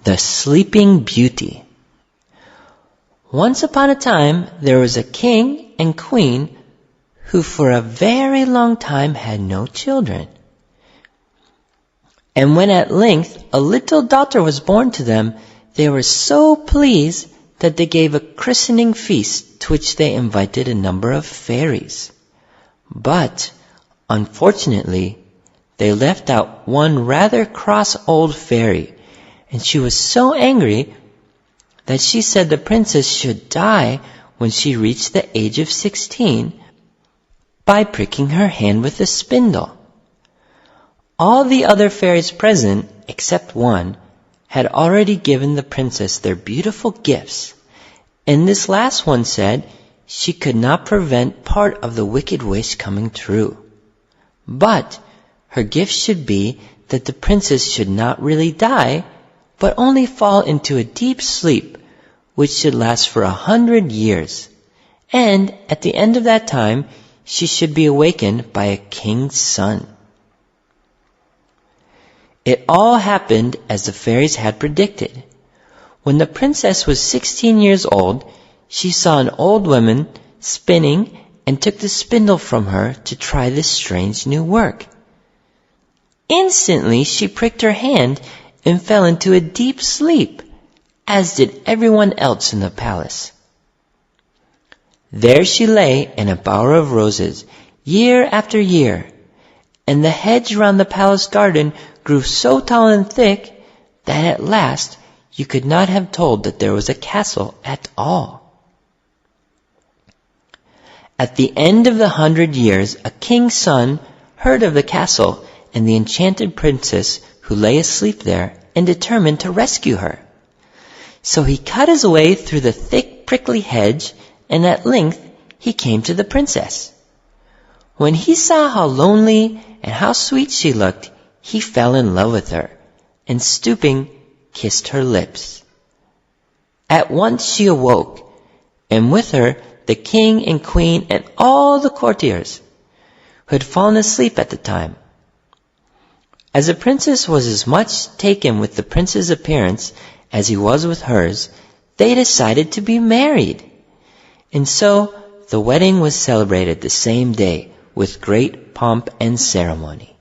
The Sleeping Beauty. Once upon a time, there was a king and queen who for a very long time had no children. And when at length a little daughter was born to them, they were so pleased that they gave a christening feast to which they invited a number of fairies. But, unfortunately, they left out one rather cross old fairy, and she was so angry that she said the princess should die when she reached the age of 16 by pricking her hand with a spindle. All the other fairies present, except one, had already given the princess their beautiful gifts, and this last one said she could not prevent part of the wicked wish coming true. But her gift should be that the princess should not really die, but only fall into a deep sleep, which should last for 100 years. And at the end of that time, she should be awakened by a king's son. It all happened as the fairies had predicted. When the princess was 16 years old, she saw an old woman spinning and took the spindle from her to try this strange new work. Instantly she pricked her hand and fell into a deep sleep, as did everyone else in the palace. There she lay in a bower of roses, year after year, and the hedge round the palace garden grew so tall and thick that at last you could not have told that there was a castle at all. At the end of the 100 years, a king's son heard of the castle and the enchanted princess who lay asleep there, and determined to rescue her. So he cut his way through the thick prickly hedge, and at length he came to the princess. When he saw how lonely and how sweet she looked, he fell in love with her, and stooping, kissed her lips. At once she awoke, and with her the king and queen and all the courtiers, who had fallen asleep at the time. As the princess was as much taken with the prince's appearance as he was with hers, they decided to be married. And so the wedding was celebrated the same day with great pomp and ceremony.